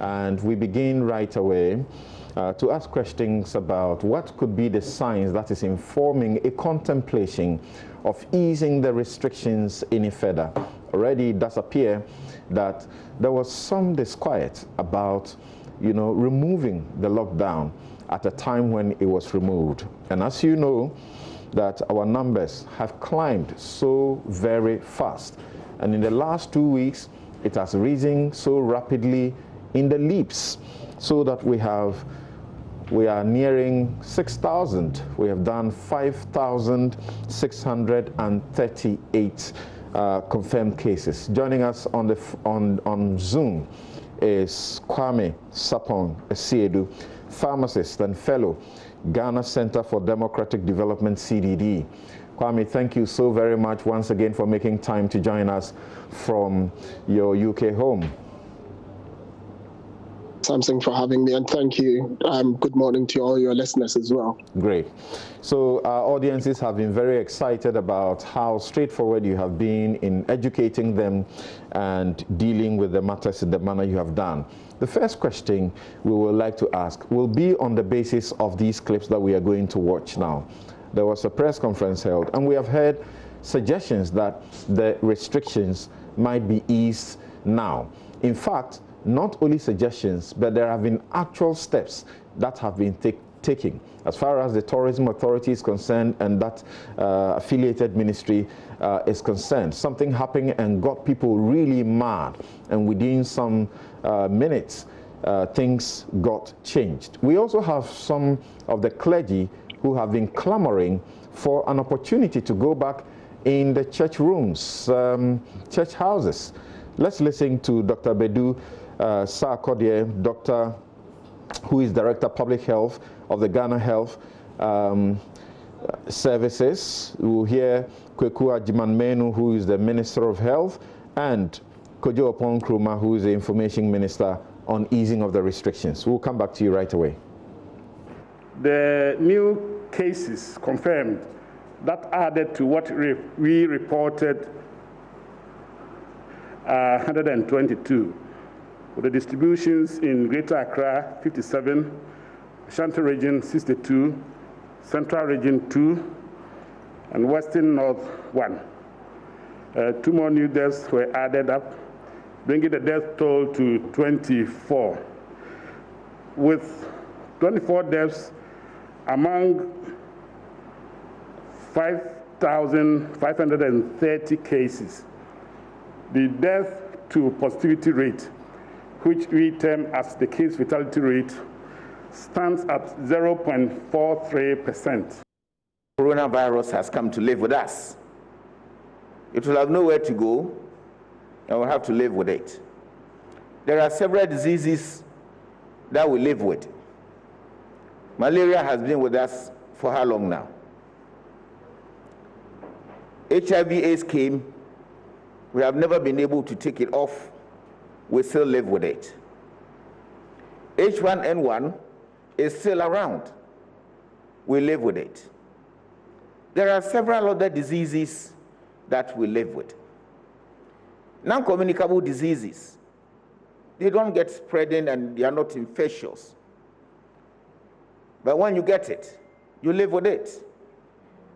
and we begin right away to ask questions about what could be the science that is informing a contemplation of easing the restrictions in Ifeda. Already it does appear that there was some disquiet about, removing the lockdown at a time when it was removed. And as you know, that our numbers have climbed so very fast. And in the last 2 weeks, it has risen so rapidly in the leaps, so that we are nearing 6,000. We have done 5,638 confirmed cases. Joining us on Zoom is Kwame Sapong Esiedu, pharmacist and fellow, Ghana Center for Democratic Development, CDD. Kwame, thank you so very much once again for making time to join us from your UK home. Samson, for having me, and thank you. Good morning to all your listeners as well. Great. So our audiences have been very excited about how straightforward you have been in educating them and dealing with the matters in the manner you have done. The first question we would like to ask will be on the basis of these clips that we are going to watch now. There was a press conference held, and we have heard suggestions that the restrictions might be eased now. In fact, not only suggestions, but there have been actual steps that have been taken as far as the tourism authority is concerned and that affiliated ministry is concerned. Something happened and got people really mad, and within some minutes things got changed. We also have some of the clergy who have been clamoring for an opportunity to go back in the church rooms, church houses. Let's listen to Dr. Bedu Sarkodie, doctor who is Director of Public Health of the Ghana Health Services. We'll hear Kweku Ajimanmenu, who is the Minister of Health, and Kojo Opon Nkrumah, who is the Information Minister, on easing of the restrictions. We'll come back to you right away. The new cases confirmed that added to what we reported 122, with the distributions in Greater Accra 57, Ashanti Region 62, Central Region 2, and Western North 1. 2 more new deaths were added up, bringing the death toll to 24, with 24 deaths among 5,530 cases. The death to positivity rate, which we term as the case fatality rate, stands at 0.43%. Coronavirus has come to live with us. It will have nowhere to go, and we'll have to live with it. There are several diseases that we live with. Malaria has been with us for how long now? HIV/AIDS came. We have never been able to take it off. We still live with it. H1N1 is still around. We live with it. There are several other diseases that we live with. Non-communicable diseases, they don't get spreading and they are not infectious. But when you get it, you live with it.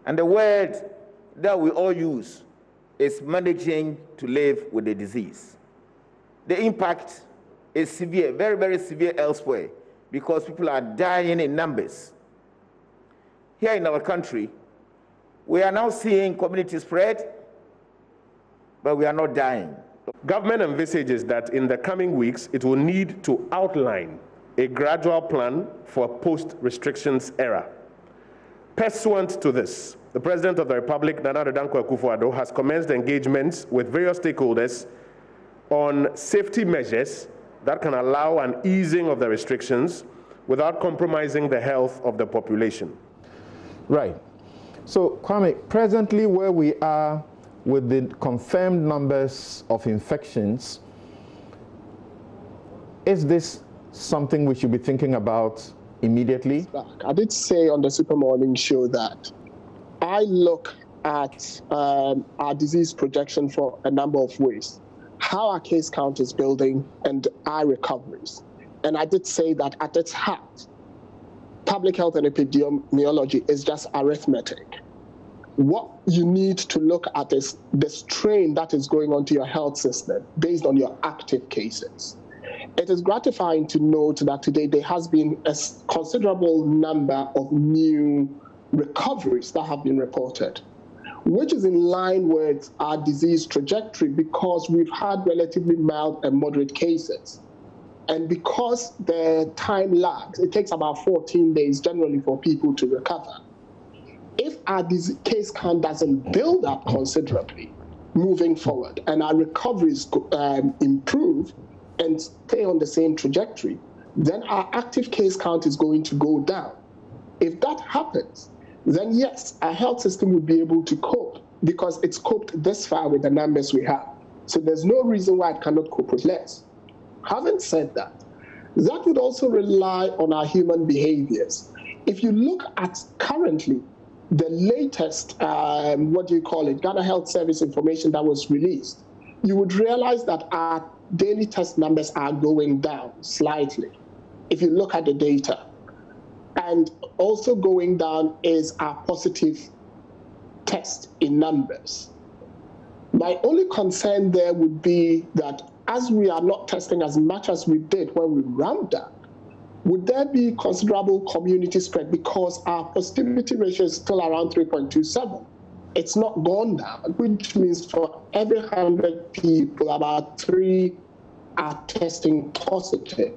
And the word that we all use is managing to live with the disease. The impact is severe, very, very severe elsewhere, because people are dying in numbers. Here in our country, we are now seeing community spread, but we are not dying. Government envisages that in the coming weeks, it will need to outline a gradual plan for a post-restrictions era. Pursuant to this, the President of the Republic, Nana Addo Dankwa Akufo-Addo, has commenced engagements with various stakeholders on safety measures that can allow an easing of the restrictions without compromising the health of the population. Right. So, Kwame, presently where we are with the confirmed numbers of infections, is this something we should be thinking about immediately? I did say on the Super Morning Show that I look at our disease projection for a number of ways. How our case count is building and our recoveries. and I did say that at its heart, public health and epidemiology is just arithmetic. What you need to look at is the strain that is going on to your health system based on your active cases. It is gratifying to note that today there has been a considerable number of new recoveries that have been reported, which is in line with our disease trajectory because we've had relatively mild and moderate cases. And because the time lags, it takes about 14 days generally for people to recover. If our case count doesn't build up considerably moving forward and our recoveries improve and stay on the same trajectory, then our active case count is going to go down. If that happens, then yes, our health system would be able to cope because it's coped this far with the numbers we have. So there's no reason why it cannot cope with less. Having said that, that would also rely on our human behaviors. If you look at currently the latest, Ghana Health Service information that was released, you would realize that our daily test numbers are going down slightly if you look at the data. And also going down is our positive test in numbers. My only concern there would be that as we are not testing as much as we did when we ramped up, would there be considerable community spread because our positivity ratio is still around 3.27? It's not gone down, which means for every 100 people, about 3 are testing positive.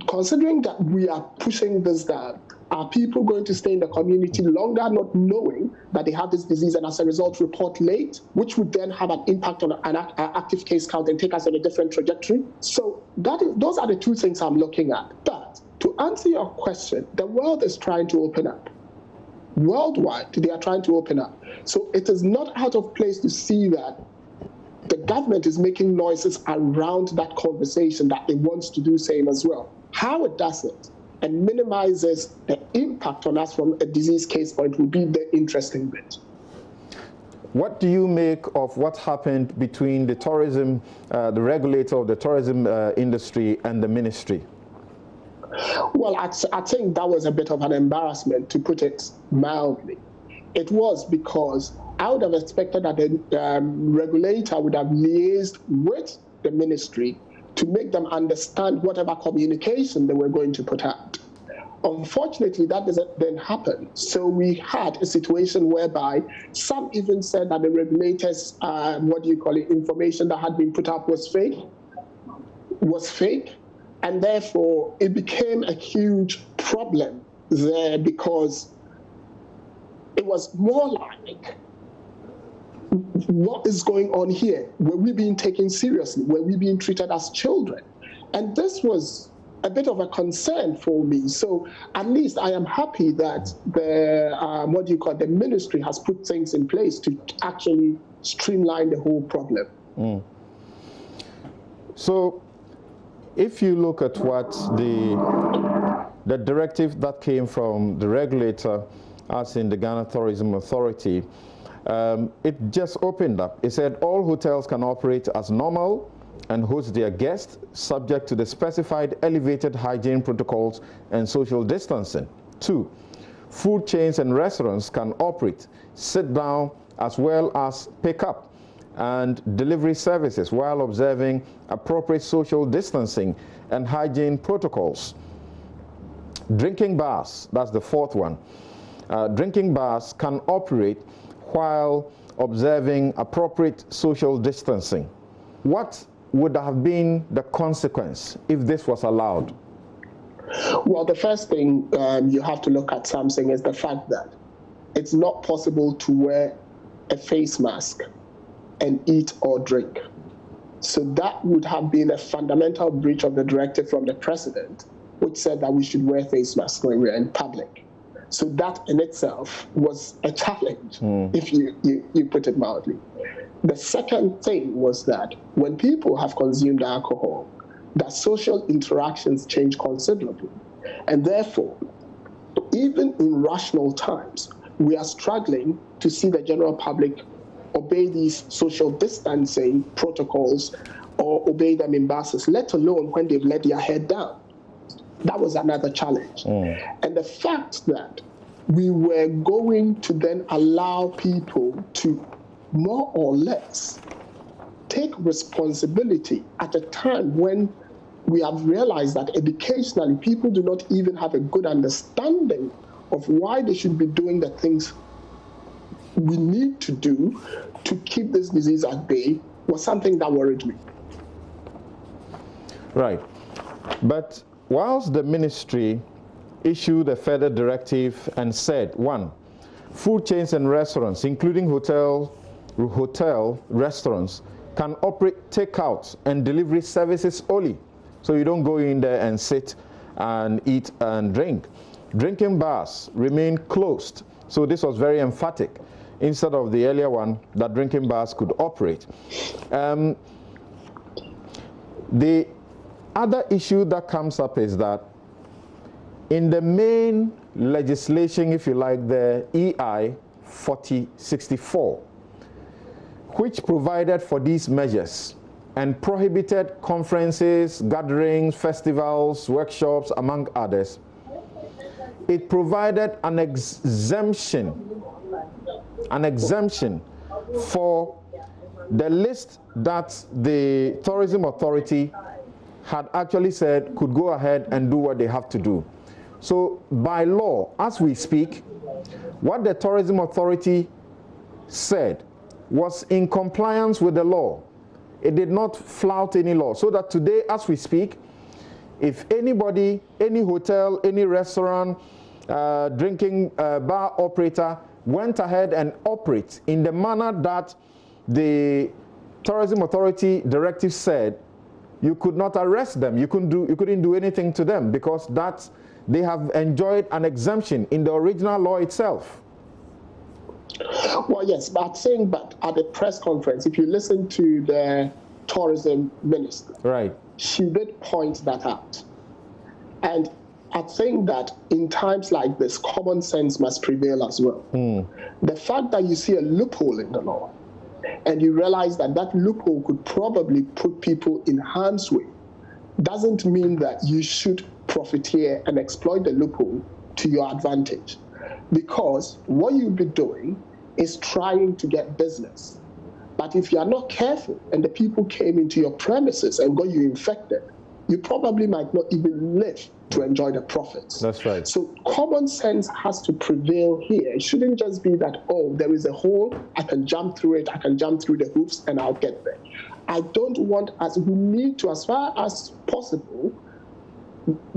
Considering that we are pushing this down, are people going to stay in the community longer not knowing that they have this disease and as a result report late, which would then have an impact on an active case count and take us on a different trajectory? So those are the two things I'm looking at. But to answer your question, the world is trying to open up. Worldwide, they are trying to open up. So it is not out of place to see that the government is making noises around that conversation that it wants to do same as well. How it does it and minimizes the impact on us from a disease case point will be the interesting bit. What do you make of what happened between the tourism, the regulator of the tourism industry and the ministry? Well, I think that was a bit of an embarrassment, to put it mildly. It was because I would have expected that the regulator would have liaised with the ministry to make them understand whatever communication they were going to put out. Unfortunately, that didn't happen. So we had a situation whereby some even said that the regulators, information that had been put up was fake, and therefore it became a huge problem there because it was more like, what is going on here? Were we being taken seriously? Were we being treated as children? And this was a bit of a concern for me. So at least I am happy that the ministry has put things in place to actually streamline the whole problem. Mm. So if you look at what the directive that came from the regulator, as in the Ghana Tourism Authority, it just opened up. It said all hotels can operate as normal and host their guests subject to the specified elevated hygiene protocols and social distancing. 2, food chains and restaurants can operate, sit down, as well as pick up and delivery services while observing appropriate social distancing and hygiene protocols. Drinking bars, that's the 4th one. Drinking bars can operate while observing appropriate social distancing. What would have been the consequence if this was allowed? Well, the first thing you have to look at something is the fact that it's not possible to wear a face mask and eat or drink. So that would have been a fundamental breach of the directive from the president, which said that we should wear face masks when we're in public. So that in itself was a challenge, if you put it mildly. The second thing was that when people have consumed alcohol, that social interactions change considerably. And therefore, even in rational times, we are struggling to see the general public obey these social distancing protocols or obey them in buses, let alone when they've let their head down. That was another challenge. And the fact that we were going to then allow people to more or less take responsibility at a time when we have realized that educationally people do not even have a good understanding of why they should be doing the things we need to do to keep this disease at bay was something that worried me. Right. But whilst the ministry issued a further directive and said, 1, food chains and restaurants, including hotel restaurants, can operate takeout and delivery services only. So you don't go in there and sit and eat and drink. Drinking bars remain closed. So this was very emphatic, instead of the earlier one that drinking bars could operate. The other issue that comes up is that in the main legislation, if you like, the EI 4064, which provided for these measures and prohibited conferences, gatherings, festivals, workshops, among others, it provided an exemption for the list that the tourism authority had actually said could go ahead and do what they have to do. So by law, as we speak, what the tourism authority said was in compliance with the law. It did not flout any law. So that today, as we speak, if anybody, any hotel, any restaurant, drinking bar operator went ahead and operate in the manner that the tourism authority directive said, you could not arrest them. You couldn't do anything to them, because they have enjoyed an exemption in the original law itself. Well, yes, but at the press conference, if you listen to the tourism minister, right, she did point that out. And I think that in times like this, common sense must prevail as well. The fact that you see a loophole in the law, and you realize that that loophole could probably put people in harm's way, doesn't mean that you should profiteer and exploit the loophole to your advantage. Because what you'll be doing is trying to get business. But if you are not careful and the people came into your premises and got you infected, you probably might not even live to enjoy the profits. That's right. So common sense has to prevail here. It shouldn't just be that, oh, there is a hole, I can jump through it, I can jump through the hoops and I'll get there. I don't want us, we need to, as far as possible,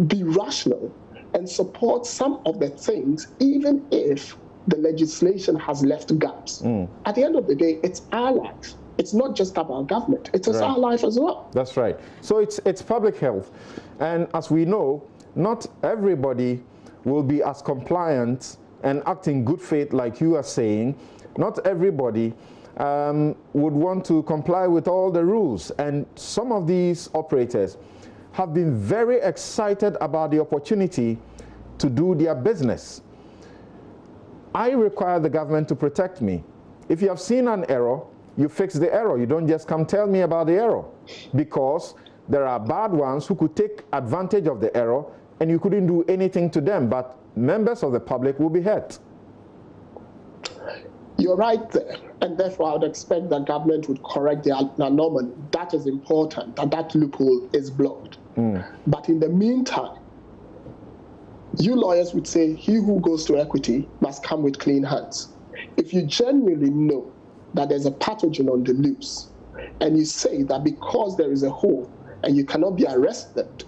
be rational and support some of the things, even if the legislation has left gaps. At the end of the day, it's our life. It's not just about government. It is our life as well. That's right. So it's public health. And as we know, not everybody will be as compliant and act in good faith like you are saying. Not everybody would want to comply with all the rules. And some of these operators have been very excited about the opportunity to do their business. I require the government to protect me. If you have seen an error, you fix the error. You don't just come tell me about the error, because there are bad ones who could take advantage of the error and you couldn't do anything to them, but members of the public will be hurt. You're right there, and therefore I would expect that government would correct the anomaly. That is important, that loophole is blocked. But in the meantime, you lawyers would say, he who goes to equity must come with clean hands. If you genuinely know that there's a pathogen on the loose, and you say that because there is a hole and you cannot be arrested,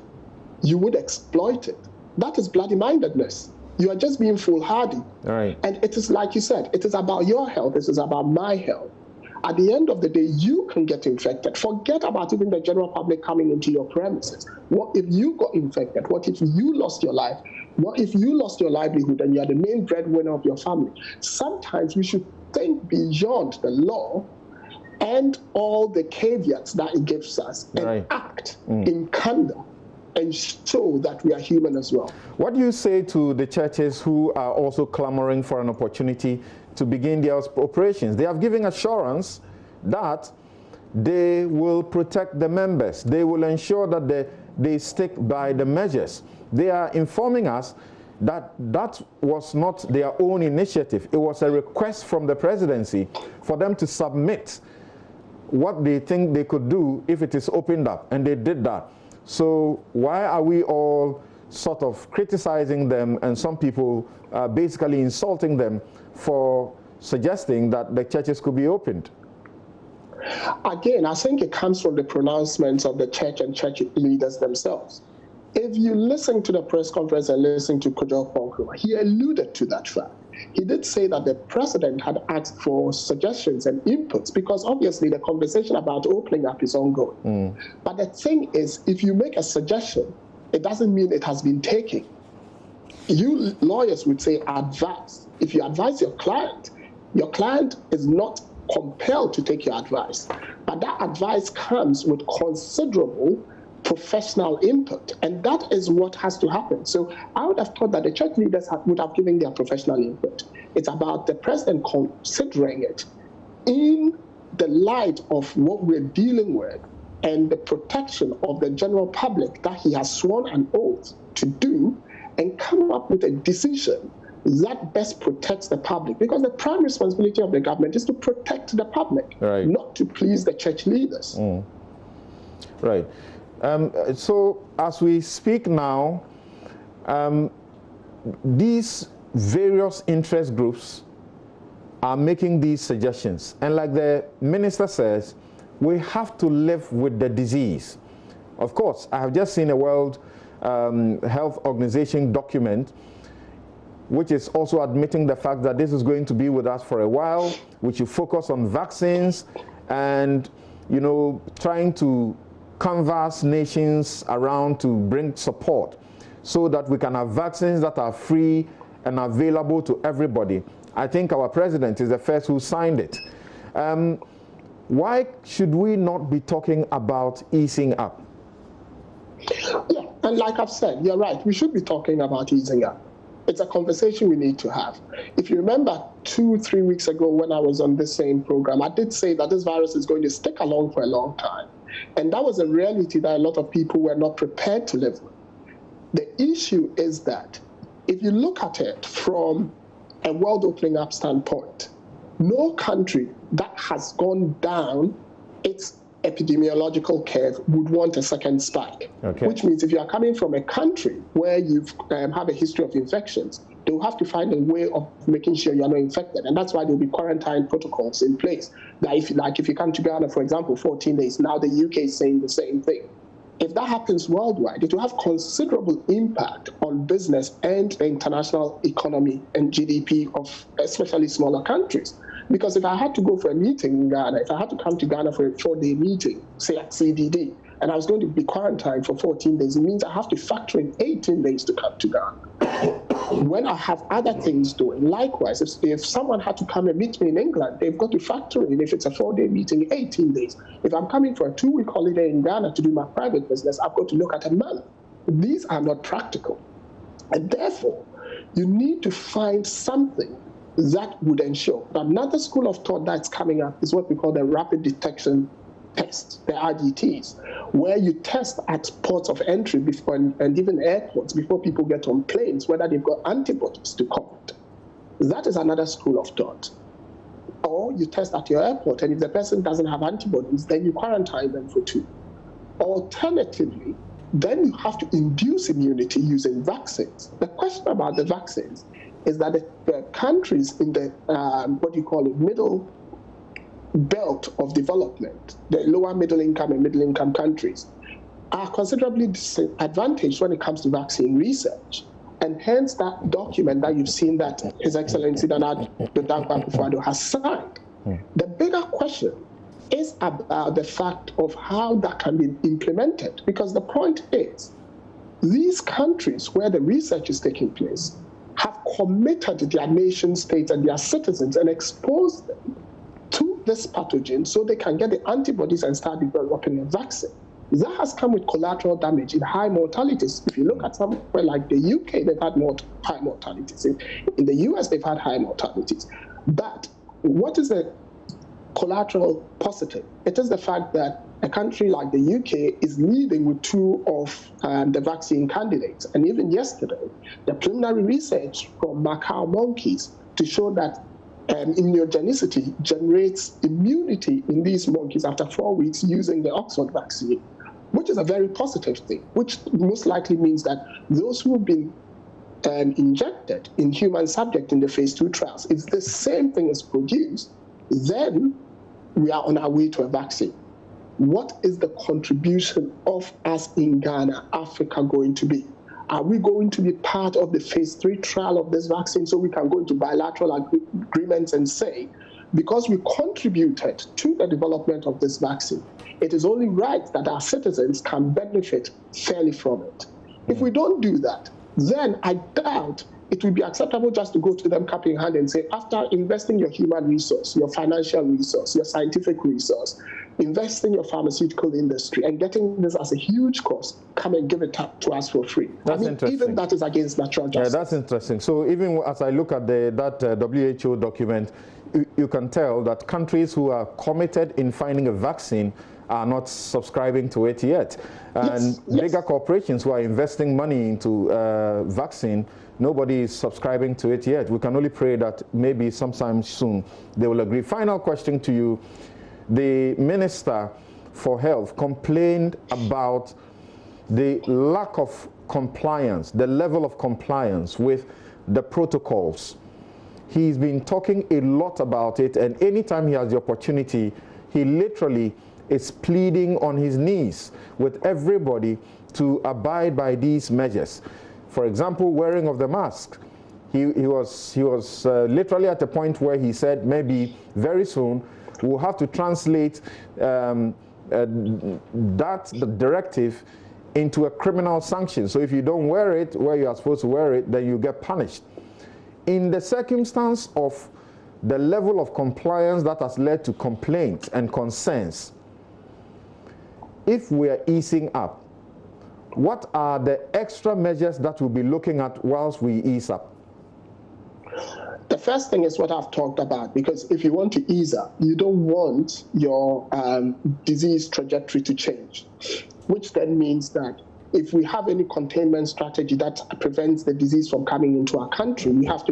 you would exploit it, that is bloody-mindedness. You are just being foolhardy. Right. And it is like you said, it is about your health, it is about my health. At the end of the day, you can get infected. Forget about even the general public coming into your premises. What if you got infected? What if you lost your life? What if you lost your livelihood and you are the main breadwinner of your family? Sometimes we should think beyond the law and all the caveats that it gives us and act in candor and show that we are human as well. What do you say to the churches who are also clamoring for an opportunity to begin their operations? They have given assurance that they will protect the members. They will ensure that they stick by the measures. They are informing us that that was not their own initiative. It was a request from the presidency for them to submit what they think they could do if it is opened up, and they did that. So why are we all sort of criticizing them, and some people basically insulting them for suggesting that the churches could be opened? Again, I think it comes from the pronouncements of the church and church leaders themselves. If you listen to the press conference and listen to Kojo Ponkruma, he alluded to that fact. He did say that the president had asked for suggestions and inputs, because obviously the conversation about opening up is ongoing. But the thing is, if you make a suggestion, it doesn't mean it has been taken. You lawyers would say advise. If you advise your client is not compelled to take your advice. But that advice comes with considerable professional input, and that is what has to happen. So I would have thought that the church leaders would have given their professional input. It's about the president considering it in the light of what we're dealing with and the protection of the general public that he has sworn an oath to do, and come up with a decision that best protects the public, because the prime responsibility of the government is to protect the public, right, not to please the church leaders. Right. So as we speak now, these various interest groups are making these suggestions. And like the minister says, we have to live with the disease. Of course, I have just seen a World Health Organization document which is also admitting the fact that this is going to be with us for a while. We should focus on vaccines and, trying to canvass nations around to bring support so that we can have vaccines that are free and available to everybody. I think our president is the first who signed it. Why should we not be talking about easing up? Yeah, and like I've said, you're right, we should be talking about easing up. It's a conversation we need to have. If you remember 2-3 weeks ago when I was on this same program, I did say that this virus is going to stick along for a long time. And that was a reality that a lot of people were not prepared to live with. The issue is that if you look at it from a world opening up standpoint, no country that has gone down its epidemiological curve would want a second spike. Okay. Which means if you are coming from a country where you've have a history of infections, they will have to find a way of making sure you're not infected. And that's why there will be quarantine protocols in place. That if you come to Ghana, for example, 14 days, now the UK is saying the same thing. If that happens worldwide, it will have considerable impact on business and the international economy and GDP of especially smaller countries. Because if I had to go for a meeting in Ghana, if I had to come to Ghana for a 4-day meeting, say at CDD, and I was going to be quarantined for 14 days, it means I have to factor in 18 days to come to Ghana. When I have other things doing, likewise, if someone had to come and meet me in England, they've got to factor in, if it's a 4-day meeting, 18 days. If I'm coming for a 2-week holiday in Ghana to do my private business, I've got to look at a month. These are not practical. And therefore, you need to find something that would ensure that another school of thought that's coming up is what we call the rapid detection tests, the RDTs, where you test at ports of entry before, and even airports before people get on planes, whether they've got antibodies to COVID. That is another school of thought. Or you test at your airport, and if the person doesn't have antibodies, then you quarantine them for 2. Alternatively, then you have to induce immunity using vaccines. The question about the vaccines is that the countries in the, middle belt of development, the lower middle income and middle income countries, are considerably disadvantaged when it comes to vaccine research. And hence that document that you've seen that His Excellency Nana Akufo-Addo has signed. The bigger question is about the fact of how that can be implemented. Because the point is, these countries where the research is taking place have committed their nation states and their citizens and exposed them to this pathogen so they can get the antibodies and start developing a vaccine. That has come with collateral damage in high mortalities. If you look at somewhere like the UK, they've had high mortalities. In the US, they've had high mortalities. But what is the collateral positive. It is the fact that a country like the UK is leading with 2 of the vaccine candidates. And even yesterday, the preliminary research from macaque monkeys to show that immunogenicity generates immunity in these monkeys after 4 weeks using the Oxford vaccine, which is a very positive thing, which most likely means that those who have been injected in human subject in the phase 2 trials, if the same thing is produced, then we are on our way to a vaccine. What is the contribution of us in Ghana, Africa, going to be? Are we going to be part of the phase 3 trial of this vaccine so we can go into bilateral agreements and say, because we contributed to the development of this vaccine, it is only right that our citizens can benefit fairly from it? If we don't do that, then I doubt it will be acceptable just to go to them cap in hand and say, after investing your human resource, your financial resource, your scientific resource, investing your pharmaceutical industry and getting this as a huge cost, come and give it up to us for free. That's interesting. Even that is against natural justice. Yeah, that's interesting. So even as I look at that WHO document, you can tell that countries who are committed in finding a vaccine are not subscribing to it yet. And bigger corporations who are investing money into vaccine, nobody is subscribing to it yet. We can only pray that maybe sometime soon they will agree. Final question to you. The Minister for Health complained about the lack of compliance, the level of compliance with the protocols. He's been talking a lot about it, and anytime he has the opportunity, he literally is pleading on his knees with everybody to abide by these measures. For example, wearing of the mask. He was literally at the point where he said maybe very soon we'll have to translate the directive into a criminal sanction. So if you don't wear it where you are supposed to wear it, then you get punished. In the circumstance of the level of compliance that has led to complaints and concerns, if we are easing up, what are the extra measures that we'll be looking at whilst we ease up? The first thing is what I've talked about, because if you want to ease up, you don't want your disease trajectory to change, which then means that if we have any containment strategy that prevents the disease from coming into our country, we have to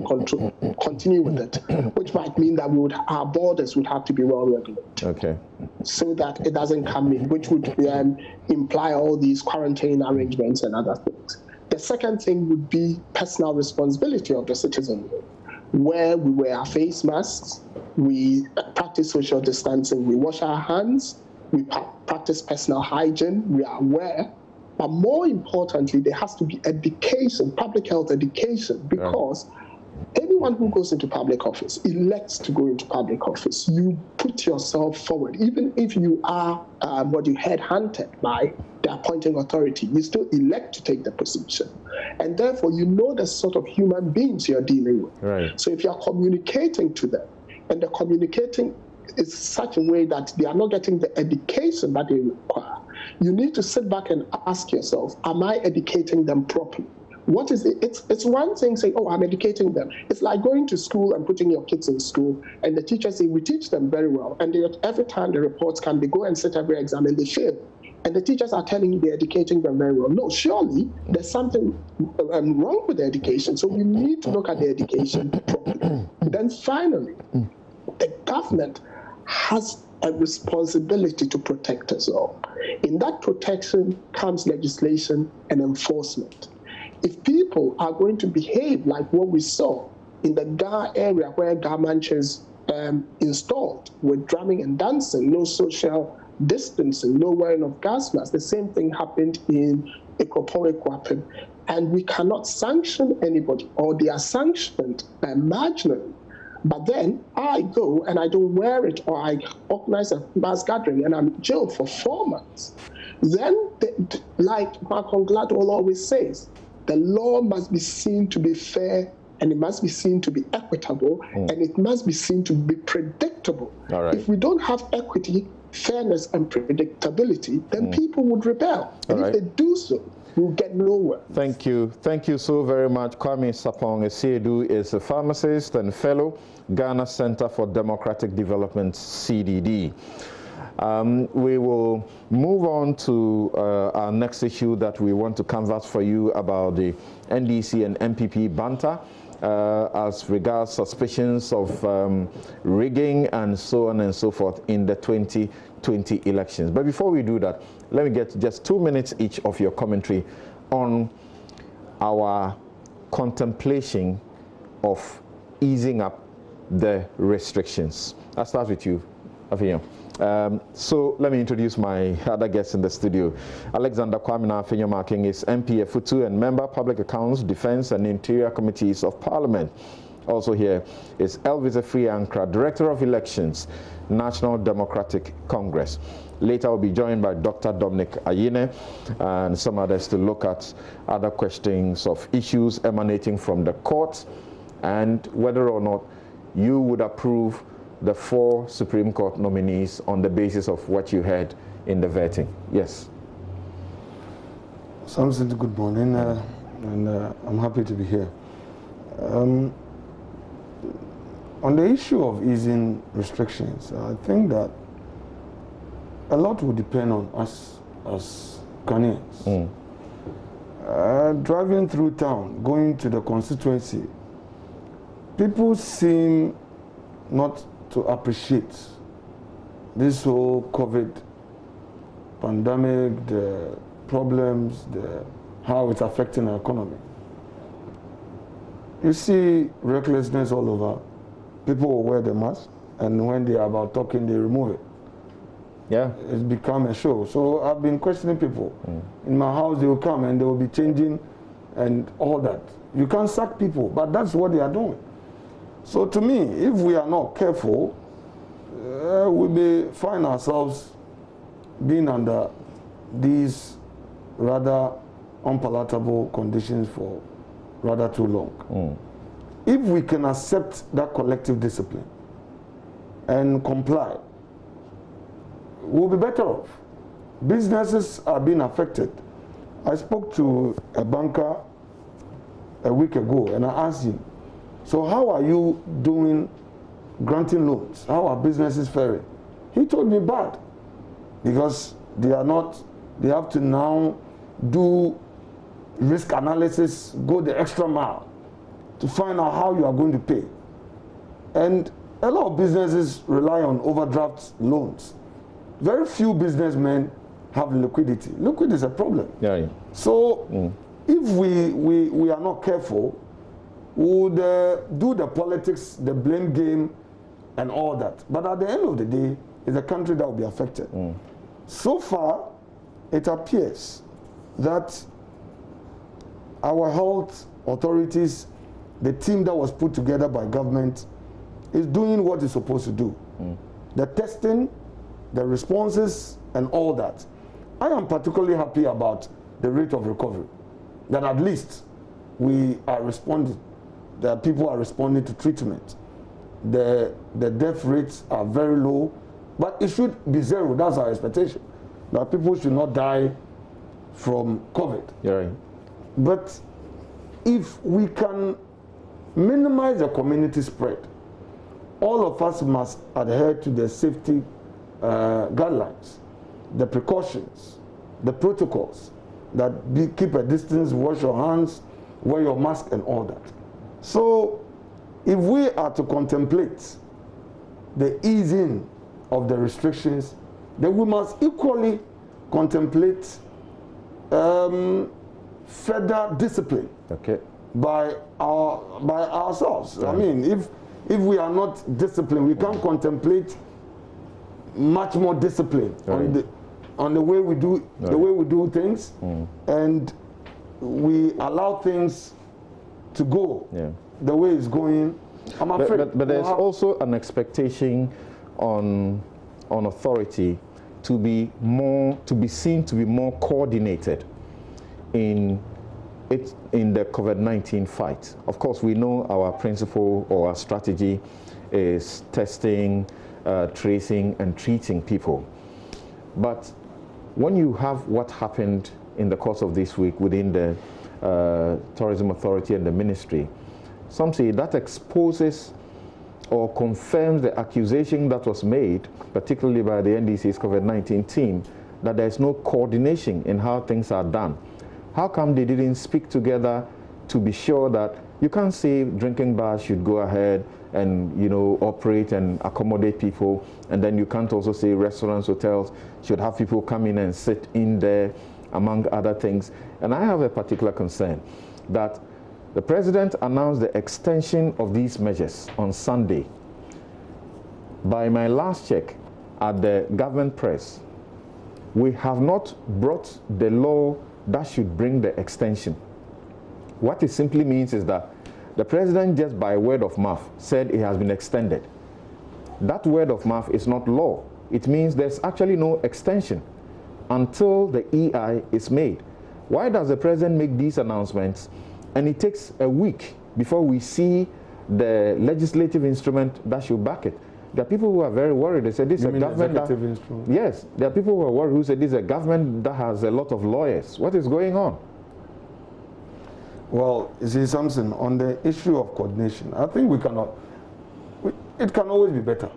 continue with it, which might mean that our borders would have to be well regulated. Okay. So that it doesn't come in, which would imply all these quarantine arrangements and other things. The second thing would be personal responsibility of the citizenry, where we wear our face masks, we practice social distancing, we wash our hands, we practice personal hygiene, we are aware. But more importantly, there has to be education, public health education, because anyone who goes into public office elects to go into public office. You put yourself forward, even if you are headhunted by the appointing authority, you still elect to take the position. And therefore, you know the sort of human beings you're dealing with. Right. So if you're communicating to them, and the communicating is such a way that they are not getting the education that they require, you need to sit back and ask yourself, am I educating them properly? What is it? It's one thing saying, oh, I'm educating them. It's like going to school and putting your kids in school, and the teachers say, we teach them very well. And every time the reports come, they go and sit every exam and they fail. And the teachers are telling you they're educating them very well. No, surely there's something wrong with the education. So we need to look at the education properly. Then finally, the government has a responsibility to protect us all. In that protection comes legislation and enforcement. If people are going to behave like what we saw in the Ga area where Garmanch is installed with drumming and dancing, no social distancing, no wearing of gas masks, the same thing happened in Ekopo-Ekwapim, and we cannot sanction anybody, or they are sanctioned marginally. But then I go and I don't wear it, or I organize a mass gathering and I'm jailed for 4 months. Then, like Malcolm Gladwell always says, the law must be seen to be fair, and it must be seen to be equitable, and it must be seen to be predictable. All right. If we don't have equity, fairness and predictability, then people would rebel. And if they do so, we'll get nowhere. Thank you. Thank you so very much. Kwame Sapong Esiedu is a pharmacist and fellow, Ghana Center for Democratic Development, CDD. We will move on to our next issue that we want to canvass for you about the NDC and MPP banter as regards suspicions of rigging and so on and so forth in the 2020 elections. But before we do that, let me get just 2 minutes each of your commentary on our contemplation of easing up the restrictions. I'll start with you, Afenyo. So let me introduce my other guests in the studio. Alexander Kwamina Afenyo-Marking is MP Futu and member Public Accounts, Defense and Interior Committees of Parliament. Also here is Elvis Afriankra, Director of Elections, National Democratic Congress. Later I'll be joined by Dr. Dominic Ayine and some others to look at other questions of issues emanating from the court and whether or not you would approve the 4 Supreme Court nominees on the basis of what you heard in the vetting. Yes. Samson, good morning, and I'm happy to be here. On the issue of easing restrictions, I think that a lot will depend on us as Ghanaians. Driving through town, going to the constituency, people seem not to appreciate this whole COVID pandemic, the problems, how it's affecting our economy. You see recklessness all over. People will wear the mask, and when they are about talking, they remove it. Yeah. It's become a show. So I've been questioning people. In my house, they will come and they will be changing and all that. You can't sack people, but that's what they are doing. So to me, if we are not careful, we may find ourselves being under these rather unpalatable conditions for rather too long. If we can accept that collective discipline and comply, we'll be better off. Businesses are being affected. I spoke to a banker a week ago and I asked him, so how are you doing granting loans? How are businesses faring? He told me bad, because they have to now do risk analysis, go the extra mile to find out how you are going to pay. And a lot of businesses rely on overdraft loans. Very few businessmen have liquidity. Liquidity is a problem. Yeah. So if we are not careful, we would do the politics, the blame game, and all that. But at the end of the day, it's a country that will be affected. So far, it appears that our health authorities, the team that was put together by government, is doing what it's supposed to do. The testing, the responses, and all that. I am particularly happy about the rate of recovery, that at least we are responding, that people are responding to treatment. The death rates are very low, but it should be zero. That's our expectation, that people should not die from COVID. Yeah, right. But if we can minimize the community spread, all of us must adhere to the safety guidelines, the precautions, the protocols, that keep a distance, wash your hands, wear your mask, and all that. So if we are to contemplate the easing of the restrictions, then we must equally contemplate further discipline by ourselves. Right. I mean, if we are not disciplined, we can't contemplate much more discipline on the way we do the way we do things, and we allow things to go the way it's going. I'm afraid. But there's also an expectation on authority to be seen to be more coordinated in the COVID-19 fight. Of course, we know our principle or our strategy is testing, tracing, and treating people. But when you have what happened in the course of this week within the Tourism Authority and the ministry, some say that exposes or confirms the accusation that was made, particularly by the NDC's COVID-19 team, that there is no coordination in how things are done. How come they didn't speak together to be sure that you can't say drinking bars should go ahead and, you know, operate and accommodate people, and then you can't also say restaurants, hotels should have people come in and sit in there, among other things. And I have a particular concern that the president announced the extension of these measures on Sunday. By my last check at the government press, we have not brought the law that should bring the extension. What it simply means is that the president, just by word of mouth, said it has been extended. That word of mouth is not law. It means there's actually no extension until the EI is made. Why does the president make these announcements and it takes a week before we see the legislative instrument that should back it? There are people who are very worried. They say this is a government that, yes, there are people who are worried who say this is a government that has a lot of lawyers. What is going on? Well, you see, something on the issue of coordination, I think it can always be better.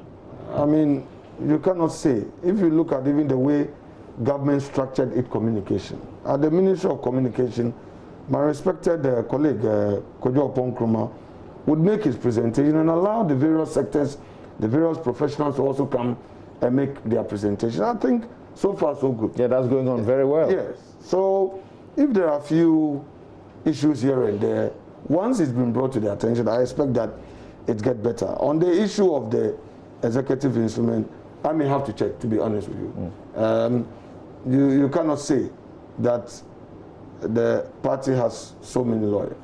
I mean, you cannot say, if you look at even the way government structured its communication. At the Ministry of Communication, my respected colleague, Kojo Ponkroma, would make his presentation and allow the various sectors, the various professionals to also come and make their presentation. I think so far so good. Yeah, that's going on very well. Yes. So if there are a few issues here and there, once it's been brought to their attention, I expect that it gets better. On the issue of the executive instrument, I may have to check, to be honest with you. You cannot say that the party has so many lawyers.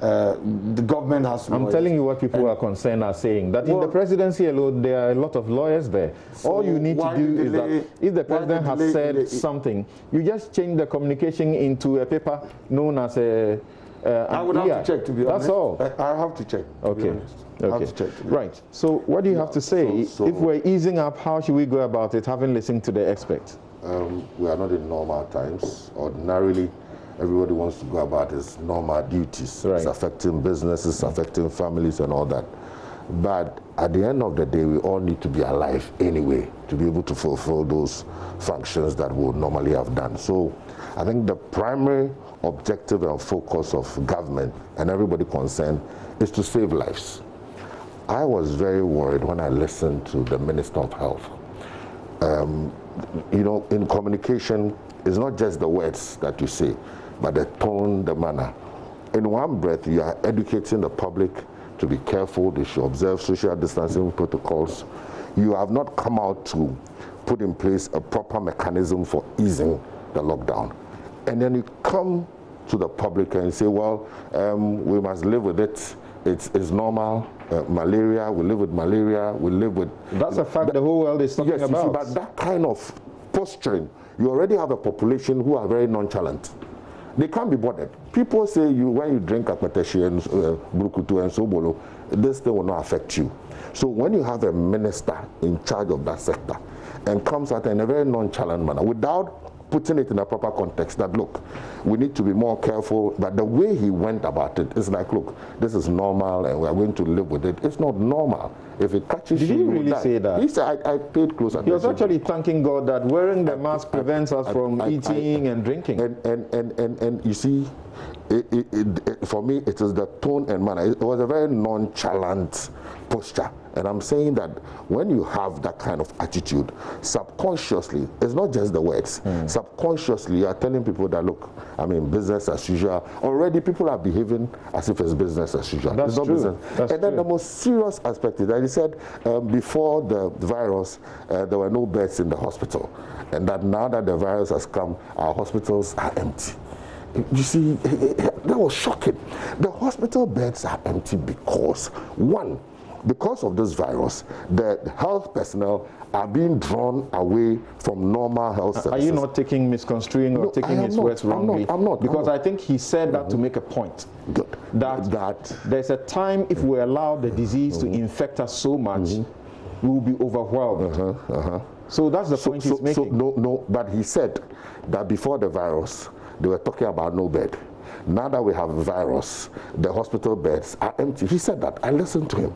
The government has lawyers. I'm telling you what people who are concerned are saying, that in the presidency alone, there are a lot of lawyers there. So all you need to do is that if the president has said something, you just change the communication into a paper known as a I would have to check, to be honest. That's all. I have to check, to be honest. Okay. I have to check, Right. So what do you have to say? If we're easing up, how should we go about it, having listened to the experts? We are not in normal times. Ordinarily, everybody wants to go about his normal duties. Right. It's affecting businesses, affecting families and all that. But at the end of the day, we all need to be alive anyway to be able to fulfill those functions that we would normally have done. So I think the primary objective and focus of government and everybody concerned is to save lives. I was very worried when I listened to the Minister of Health. You know, in communication, it's not just the words that you say, but the tone, the manner. In one breath, you are educating the public to be careful, they should observe social distancing protocols. You have not come out to put in place a proper mechanism for easing the lockdown. And then you come to the public and say, well, we must live with it. It's normal. Malaria, we live with malaria, we live with... That's a fact the whole world is talking about. Yes, but that kind of posturing, you already have a population who are very nonchalant. They can't be bothered. People say when you drink akpateshi and brukutu and sobolo, this thing will not affect you. So when you have a minister in charge of that sector and comes out in a very nonchalant manner without putting it in a proper context, that look, we need to be more careful, but the way he went about it is like, look, this is normal and we are going to live with it. It's not normal. If it catches you, did he really say that? He said, I paid close attention. He was actually thanking God that wearing the mask prevents us from eating and drinking. And you see, for me, it is the tone and manner. It was a very nonchalant posture. And I'm saying that when you have that kind of attitude, subconsciously, it's not just the words. Subconsciously, you are telling people that, look, I mean, business as usual. Already people are behaving as if it's business as usual. That's it's not true. Business. That's and then true. the most serious aspect is that he said before the virus, there were no beds in the hospital. And that now that the virus has come, our hospitals are empty. You see, that was shocking. The hospital beds are empty because, one, because of this virus, the health personnel are being drawn away from normal health services. Are you not misconstruing or taking his words wrongly? I'm not. Because I think he said that to make a point. Good. That there's a time if we allow the disease to infect us so much, we will be overwhelmed. So that's the point he's making. No, but he said that before the virus, they were talking about no bed. Now that we have a virus, the hospital beds are empty. He said that. I listened to him.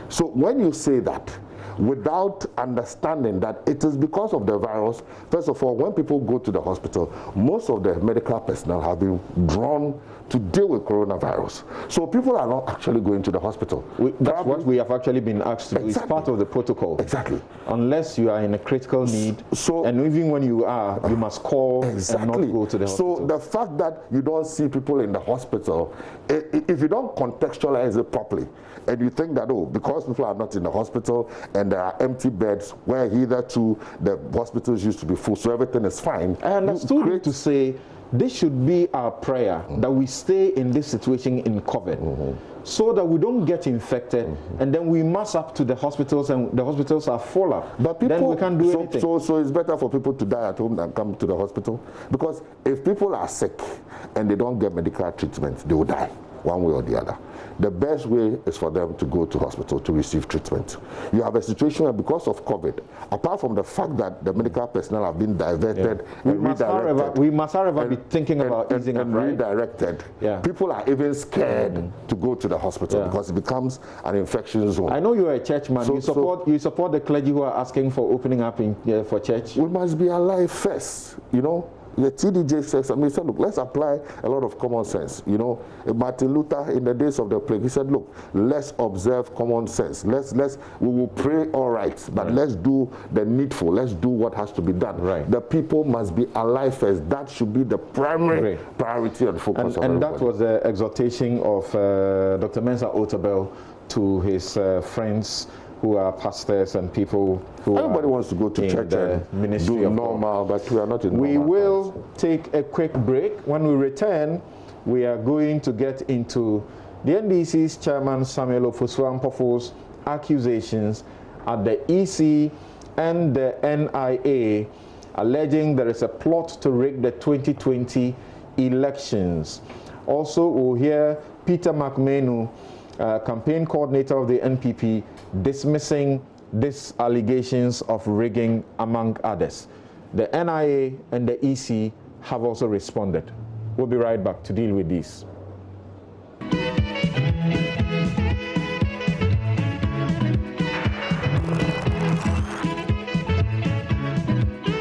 So when you say that, without understanding that it is because of the virus, first of all, when people go to the hospital, most of the medical personnel have been drawn to deal with coronavirus. So people are not actually going to the hospital. That's what we have actually been asked to do. It's part of the protocol. Exactly. Unless you are in a critical need, and even when you are, you must call and not go to the hospital. So the fact that you don't see people in the hospital, if you don't contextualize it properly, and you think that, oh, because people are not in the hospital and there are empty beds where hitherto the hospitals used to be full, so everything is fine. I understood you to say this should be our prayer, that we stay in this situation in COVID, so that we don't get infected, and then we mass up to the hospitals, and the hospitals are full up. But people, then we can't do anything. So it's better for people to die at home than come to the hospital, because if people are sick and they don't get medical treatment, they will die one way or the other. The best way is for them to go to hospital to receive treatment. You have a situation where, because of COVID, apart from the fact that the medical personnel have been diverted and redirected, we must however be thinking about easing up, right? Redirected. People are even scared to go to the hospital because it becomes an infection zone. I know you are a churchman. So you support the clergy who are asking for opening up for church. We must be alive first, you know. The TDJ says, I mean, he said, look, let's apply a lot of common sense. You know, Martin Luther, in the days of the plague, he said, look, let's observe common sense. We will pray all right, but let's do the needful. Let's do what has to be done. The people must be alive first. That should be the primary priority and focus of everybody. And that was the exhortation of Dr. Mensa Otabil to his friends who are pastors and people who everybody wants to go to church and ministry do normal, but we are not in normal. We will take a quick break. When we return, we are going to get into the NDC's chairman Samuel Ofosu-Ampofo accusations at the EC and the NIA, alleging there is a plot to rig the 2020 elections. Also, we'll hear Peter McMenu, campaign coordinator of the NPP, dismissing these allegations of rigging, among others. The NIA and the EC have also responded. We'll be right back to deal with these.